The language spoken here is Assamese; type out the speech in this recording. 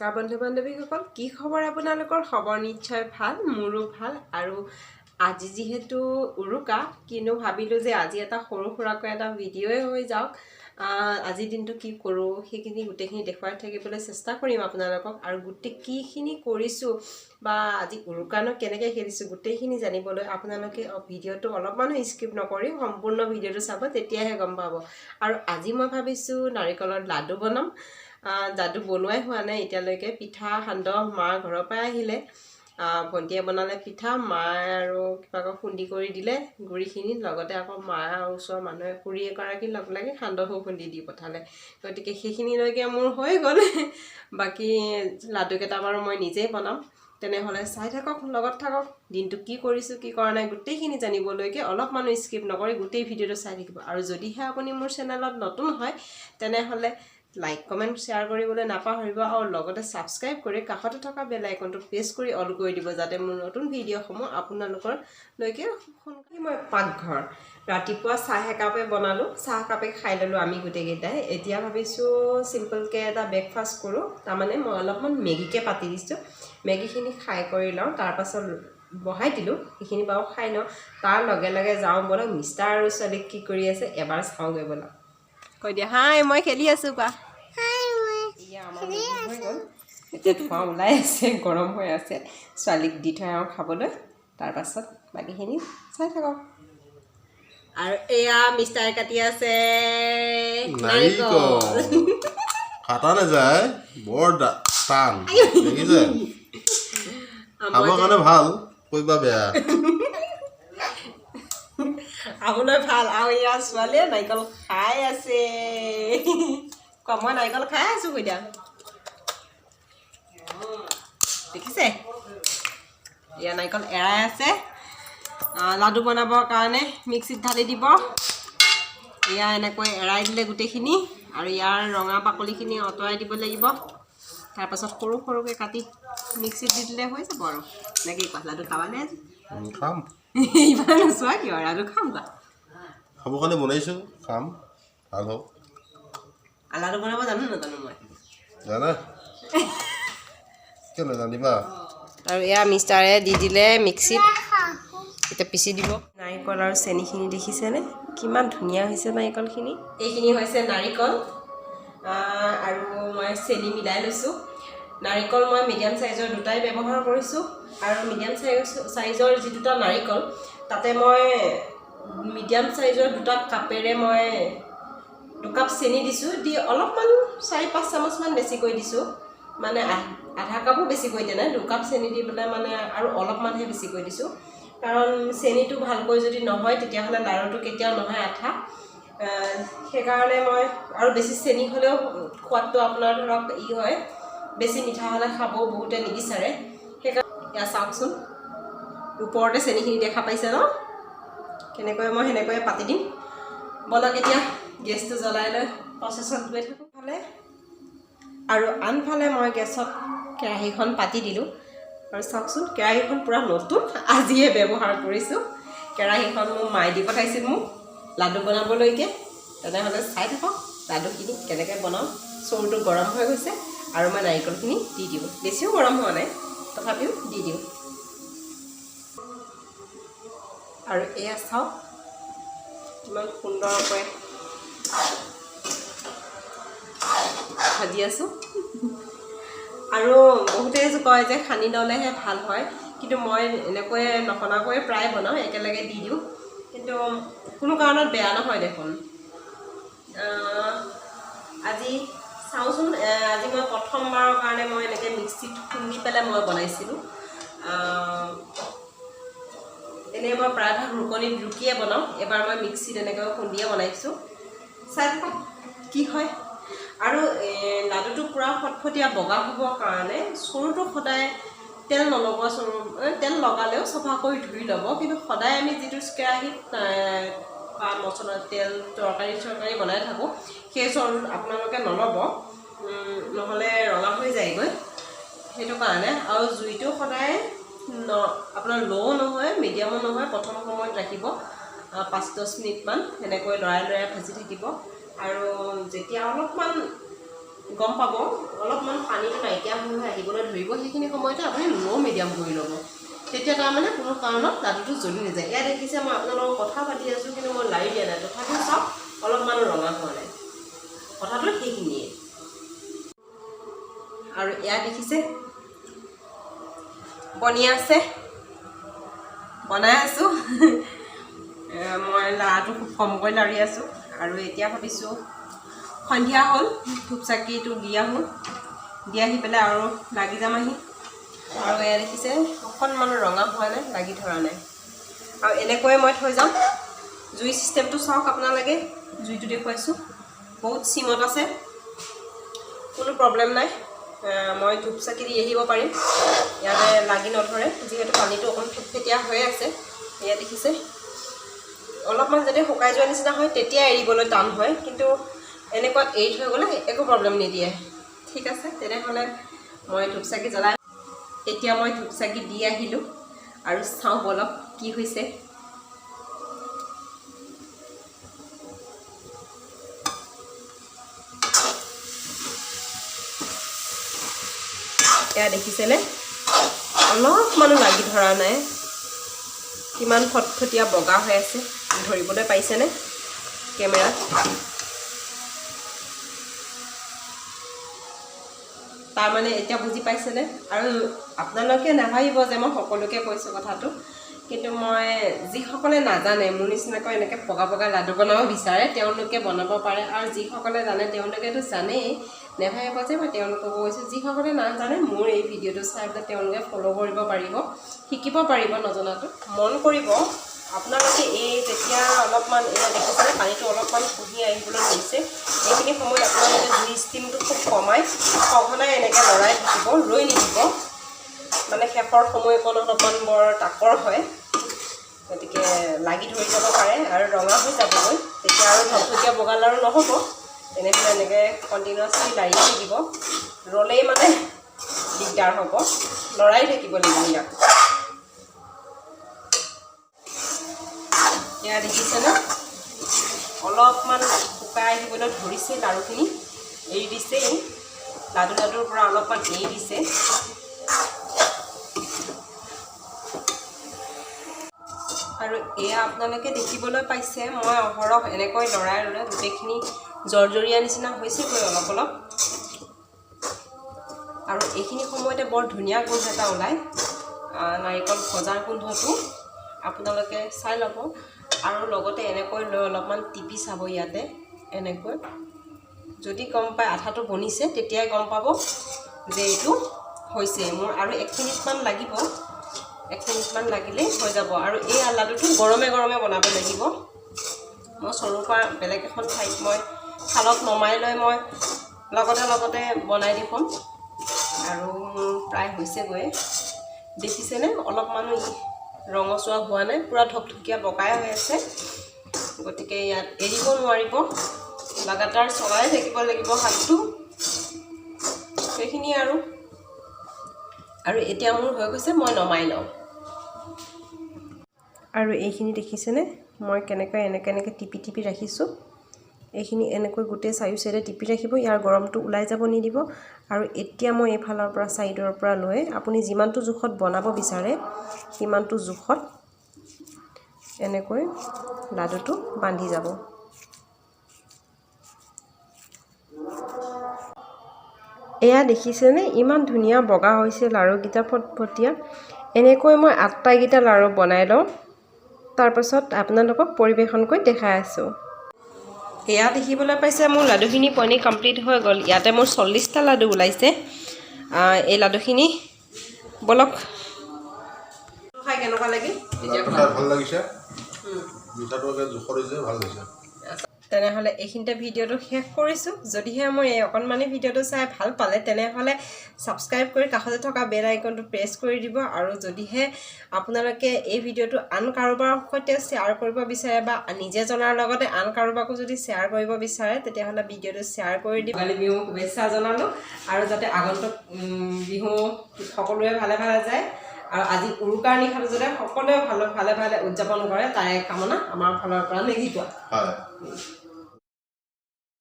নমস্কাৰ বন্ধু বান্ধৱীসকল কি খবৰ আপোনালোকৰ খবৰ নিশ্চয় ভাল মোৰো ভাল আৰু আজি যেহেতু উৰুকা কিনো ভাবিলো যে আজি এটা সৰু সুৰাকৈ এটা ভিডিঅ'ই হৈ যাওক আজি দিনটো কি কৰো সেইখিনি গুটেখিনি দেখুৱাই থাকিবলৈ চেষ্টা কৰিম আপোনালোকক আৰু গুটে কিখিনি কৰিছো বা আজি উৰুকানো কেনেকৈ খেলিছো গুটেখিনি জানিবলৈ আপোনালোকে ভিডিঅ'টো অলপমান স্কিপ নকৰি সম্পূৰ্ণ ভিডিঅ'টো চাব তেতিয়াহে গম পাব আৰু আজি মই ভাবিছো নাৰিকলৰ লাডু বনাম যাদু বনোৱাই হোৱা নাই এতিয়ালৈকে পিঠা সান্দহ মা ঘৰৰ পৰা আহিলে ভন্টিয়ে বনালে পিঠা মা আৰু কিবাকৈ খুন্দি কৰি দিলে গুড়িখিনি লগতে আকৌ মা আৰু ওচৰৰ মানুহে খুৰী এগৰাকী লগ লাগি সান্দহো খুন্দি দি পঠালে গতিকে সেইখিনিলৈকে মোৰ হৈ গ'ল বাকী লাডু কেইটা বাৰু মই নিজেই বনাম তেনেহ'লে চাই থাকক লগত থাকক দিনটো কি কৰিছো কি কৰা নাই গোটেইখিনি জানিবলৈকে অলপমান স্কিপ নকৰি গোটেই ভিডিঅ'টো চাই থাকিব আৰু যদিহে আপুনি মোৰ চেনেলত নতুন হয় তেনেহ'লে লাইক কমেন্ট শেয়াৰ কৰিবলৈ নাপাহৰিব আৰু লগতে সাবস্ক্ৰাইব কৰি কাষতে থকা বেল আইকনটো প্ৰেছ কৰি অল কৰি দিব যাতে মোৰ নতুন ভিডিঅ'সমূহ আপোনালোকৰ লৈকে সোনকালে মই পাকঘৰ ৰাতিপুৱা চাহ একাপে বনালো চাহ কাপে খাই ললো আমি গুটে কেইটাই এতিয়া ভাবিছো সিম্পলকে এটা ব্ৰেকফাষ্ট কৰো তাৰমানে মই অলপমান মেগীকে পাতি দিছো মেগীখিনি খাই কৰি লওঁ তাৰ পাছত বহাই দিলো এইখিনি বাও খাই ন তাৰ লগে লগে যাওঁ বলা মিষ্টাৰ আৰু ছোৱালীক কি কৰি আছে এবাৰ চাওঁগৈ বলা কৈ দিয়া হাই মই খেলি আছো পা হাই মই ইয়া আমাৰ হৈ গ'ল এতিয়া ধোঁৱা ওলাই আছে গৰম হৈ আছে ছোৱালীক দি থৈ আহোঁ খাবলৈ তাৰ পাছত বাকীখিনি চাই থাকক আৰু এয়া মিষ্টাৰ কাটি আছে নাৰিকল কাটা নাযায় বৰ টান দেখিছে খাবৰ কাৰণে ভাল কইবা বেয়া আপোনাৰ ভাল আৰু ইয়াৰ ছোৱালীয়ে নাৰিকল খাই আছে মই নাৰিকল খাই আছো কইতা দেখিছে ইয়া নাৰিকল এৰাই আছে লাডু বনাবৰ কাৰণে মিক্সিত ঢালি দিব ইয়া এনেকৈ এৰাই দিলে গোটেইখিনি আৰু ইয়াৰ ৰঙা বাকলিখিনি অতৰাই দিব লাগিব তাৰ পাছত সৰু সৰুকৈ কাটি মিক্সিত দি দিলে হৈ যাব আৰু নেকি কোৱা লাডু খাবানে আজি খাম ইমান নোচোৱা কিয় লাডু খাম কোৱা খাবৰ কাৰণে বনাইছোঁ খাম ভাল হওক লাডু বনাব জানো নাজানো মই জানা কিয় নাজানিবা আৰু এয়া মিষ্টাৰে দি দিলে মিক্সিত এতিয়া পিচি দিব নাৰিকল আৰু চেনিখিনি দেখিছেনে কিমান ধুনীয়া হৈছে নাৰিকলখিনি এইখিনি হৈছে নাৰিকল আৰু মই চেনি মিলাই লৈছোঁ নাৰিকল মই মিডিয়াম সাইজৰ দুটাই ব্যৱহাৰ কৰিছোঁ আৰু মিডিয়াম সাইজৰ যি দুটা নাৰিকল তাতে মই মিডিয়াম সাইজৰ দুটা কাপেৰে মই 2 কাপ চেনি দিছোঁ দি অলপমান 4-5 চামুচমান বেছিকৈ দিছোঁ মানে আধা কাপো বেছিকৈ দিয়া নাই 2 কাপ চেনি দি পেলাই মানে আৰু অলপমানহে বেছিকৈ দিছোঁ কাৰণ চেনিটো ভালকৈ যদি নহয় তেতিয়াহ'লে লাৰুটো কেতিয়াও নহয় আঠা সেইকাৰণে মই আৰু বেছি চেনি হ'লেও খোৱাটো আপোনাৰ ধৰক ই হয় বেছি মিঠা হ'লে খাব বহুতে নিবিচাৰে সেইকাৰণে ইয়া চাওকচোন ওপৰতে চেনিখিনি দেখা পাইছে ন কেনেকৈ মই হেনেকৈ পাতি দিম বলক এতিয়া গেছটো জ্বলাই লৈ প্ৰচেছত গৈ থাকোঁ ফালে আৰু আনফালে মই গেছত কেৰাহীখন পাতি দিলোঁ আৰু চাওকচোন কেৰাহীখন পুৰা নতুন আজিয়ে ব্যৱহাৰ কৰিছোঁ কেৰাহীখন মোৰ মাই দি পঠাইছিল মোক লাডু বনাবলৈকে তেনেহ'লে চাই থাকক লাডুখিনি কেনেকৈ বনাওঁ চৰুটো গৰম হৈ গৈছে আৰু মই নাৰিকলখিনি দি দিওঁ বেছিও গৰম হোৱা নাই তথাপিও দি দিওঁ আৰু এয়া চাওক কিমান সুন্দৰকৈ ভাজি আছোঁ আৰু বহুতে কয় যে খানি ল'লেহে ভাল হয় কিন্তু মই এনেকৈ নখনাকৈ প্ৰায় বনাওঁ একেলগে দি দিওঁ কিন্তু কোনো কাৰণত বেয়া নহয় দেখোন আজি চাওঁচোন আজি মই প্ৰথমবাৰৰ কাৰণে মই এনেকৈ মিক্সিত খুন্দি পেলাই মই বনাইছিলোঁ এনেই মই প্ৰায়ভাগ ৰুকিয়ে বনাওঁ এবাৰ মই মিক্সিত এনেকৈ খুন্দিয়ে বনাইছোঁ চাই থাকক কি হয় আৰু লাডুটো পুৰা ফটফটীয়া বগা হ'বৰ কাৰণে চৰুটো সদায় তেল নলগোৱা চৰু তেল লগালেও চফা কৰি ধুই ল'ব কিন্তু সদায় আমি যিটো কেৰাহীত বা মছলা তেল তৰকাৰী বনাই থাকোঁ সেই চৰুত আপোনালোকে নল'ব নহ'লে ৰঙা হৈ যায়গৈ সেইটো কাৰণে আৰু জুইটো সদায় আপোনাৰ ল' নহয় মিডিয়ামো নহয় প্ৰথম সময়ত ৰাখিব 5-10 মিনিটমান এনেকৈ লৰাই ভাজি থাকিব আৰু যেতিয়া অলপমান গম পাব অলপমান পানীটো নাইকিয়া হৈ ফাটিবলৈ ধৰিব সেইখিনি সময়তে আপুনি লো মিডিয়াম কৰি ল'ব তেতিয়া তাৰমানে কোনো কাৰণত লাডুটো জ্বলি নাযায় ইয়াত দেখিছে মই আপোনালোকৰ কথা পাতি আছোঁ কিন্তু মই লাৰি দিয়া নাই তথাপিও চাওক অলপমান ৰঙা হোৱা নাই কথাটো সেইখিনিয়ে আৰু ইয়াত দেখিছে বনি আছে বনাই আছোঁ মই লাড়ুটো খুব কমকৈ লাৰি আছোঁ আৰু এতিয়া ভাবিছোঁ সন্ধিয়া হ'ল ধূপ চাকিটো দি আহোঁ দি আহি পেলাই আৰু লাগি যাম আহি আৰু এয়া দেখিছে অকণমান ৰঙা হোৱা নাই লাগি ধৰা নাই আৰু এনেকৈয়ে মই থৈ যাম জুই চিষ্টেমটো চাওক আপোনালোকে জুইটো দেখুৱাইছোঁ বহুত চিমত আছে কোনো প্ৰব্লেম নাই মই ধূপ চাকি দি আহিব পাৰিম ইয়াতে লাগি নধৰে যিহেতু পানীটো অকণ ফেটফেটীয়া হৈ আছে এয়া দেখিছে অলপমান যদি শুকাই যোৱা নিচিনা হয় তেতিয়া এৰিবলৈ টান হয় কিন্তু এনেকুৱাত এৰি থৈ গ'লে একো প্ৰব্লেম নিদিয়ে ঠিক আছে তেনেহ'লে মই ধূপ চাকি জ্বলাই এতিয়া মই ধূপ চাকি দি আহিলোঁ আৰু চাওঁ বলক কি হৈছে এয়া দেখিছেনে অলপমানো লাগি ধৰা নাই কিমান ফটফটীয়া বগা হৈ আছে ধৰিবলৈ পাইছেনে কেমেৰাত তাৰমানে এতিয়া বুজি পাইছেনে আৰু আপোনালোকে নাভাবিব যে মই সকলোকে কৈছোঁ কথাটো কিন্তু মই যিসকলে নাজানে মোৰ নিচিনাকৈ এনেকৈ বগা বগা লাডু বনাব বিচাৰে তেওঁলোকে বনাব পাৰে আৰু যিসকলে জানে তেওঁলোকেতো জানেই নেভাবিব যে মই তেওঁলোকক কৈছোঁ যিসকলে নাজানে মোৰ এই ভিডিঅ'টো চাই পেলাই তেওঁলোকে ফ'ল' কৰিব পাৰিব শিকিব পাৰিব নজনাটো মন কৰিব আপোনালোকে এই যেতিয়া অলপমান এয়া দেখিছেনে পানীটো অলপমান শুহি আহিবলৈ ধৰিছে এইখিনি সময়ত আপোনালোকে জুই ষ্টিমটো খুব কমাই সঘনাই এনেকৈ লৰাই থাকিব ৰৈ নিদিব মানে শেষৰ সময়কণ অলপমান বৰ তাকৰ হয় গতিকে লাগি ধৰি যাব পাৰে আৰু ৰঙা হৈ যাবগৈ তেতিয়া আৰু ধপধপীয়া বগা লাড়ু নহ'ব তেনেহ'লে এনেকৈ কণ্টিনিউৱাছলি লাৰি থাকিব ৰ'লেই মানে দিগদাৰ হ'ব লৰাই থাকিব লাগিব ইয়াক এয়া দেখিছেনে অলপমান শুকাই আহিবলৈ ধৰিছে লাড়ুখিনি এৰি দিছেই লাডুৰ পৰা অলপমান এৰি দিছে আৰু এয়া আপোনালোকে দেখিবলৈ পাইছে মই অহৰহ এনেকৈ লৰাই লৰাই গোটেইখিনি জৰ্জৰীয়া নিচিনা হৈছেগৈ অলপ অলপ আৰু এইখিনি সময়তে বৰ ধুনীয়া গোন্ধ এটা ওলায় নাৰিকল ভজাৰ গোন্ধটো আপোনালোকে চাই ল'ব আৰু লগতে এনেকৈ লৈ অলপমান টিপি চাব ইয়াতে এনেকৈ যদি গম পায় আঠাটো বনিছে তেতিয়াই গম পাব যে এইটো হৈছে মোৰ আৰু 1 মিনিটমান লাগিব 1 মিনিটমান লাগিলেই হৈ যাব আৰু এই লাডুটো গৰমে গৰমে বনাব লাগিব মই চৰুৰ পৰা বেলেগ এখন ঠাইত মই থালত নমাই লৈ মই লগতে বনাই দেখুৱাম আৰু প্ৰায় হৈছেগৈ দেখিছেনে অলপমানো ৰঙচুৱা হোৱা নাই পুৰা ধপধপীয়া বগাই হৈ আছে গতিকে ইয়াত এৰিব নোৱাৰিব লাগাতাৰ চলাই থাকিব লাগিব হাতটো সেইখিনি আৰু এতিয়া মোৰ হৈ গৈছে মই নমাই লওঁ আৰু এইখিনি দেখিছেনে মই কেনেকৈ এনেকৈ টিপি ৰাখিছোঁ এইখিনি এনেকৈ গোটেই চাৰিও চাইডে টিপি ৰাখিব ইয়াৰ গৰমটো ওলাই যাব নিদিব আৰু এতিয়া মই এইফালৰ পৰা চাইডৰ পৰা লৈ আপুনি যিমানটো জোখত বনাব বিচাৰে সিমানটো জোখত এনেকৈ লাডুটো বান্ধি যাব এয়া দেখিছেনে ইমান ধুনীয়া বগা হৈছে লাড়ুকেইটা ফটফটীয়া এনেকৈ মই 8টাকেইটা লাড়ু বনাই লওঁ তাৰপাছত আপোনালোকক পৰিৱেশন কৰি দেখাই আছোঁ এয়া দেখিবলৈ পাইছে মোৰ লাডুখিনি বনি কমপ্লিট হৈ গ'ল ইয়াতে মোৰ 40টা লাডু ওলাইছে এই লাডুখিনি বলক খাই কেনেকুৱা লাগে ভাল লাগিছে মিঠাটো জোখৰ হৈছে ভাল হৈছে তেনেহ'লে এইখিনিতে ভিডিঅ'টো শেষ কৰিছোঁ যদিহে মোৰ এই অকণমানি ভিডিঅ'টো চাই ভাল পালে তেনেহ'লে ছাবস্ক্ৰাইব কৰি কাষতে থকা বেল আইকনটো প্ৰেছ কৰি দিব আৰু যদিহে আপোনালোকে এই ভিডিঅ'টো আন কাৰোবাৰ সৈতে শ্বেয়াৰ কৰিব বিচাৰে বা নিজে জনাৰ লগতে আন কাৰোবাকো যদি শ্বেয়াৰ কৰিব বিচাৰে তেতিয়াহ'লে ভিডিঅ'টো শ্বেয়াৰ কৰি দিব বিহু শুভেচ্ছা জনালোঁ আৰু যাতে আগন্তুক বিহু সকলোৱে ভালে ভালে যায় আৰু আজি উৰুকাৰ নিশাটো যাতে সকলোৱে ভালে ভালে উদযাপন কৰে তাৰে কামনা আমাৰ ফালৰ পৰা লাগিব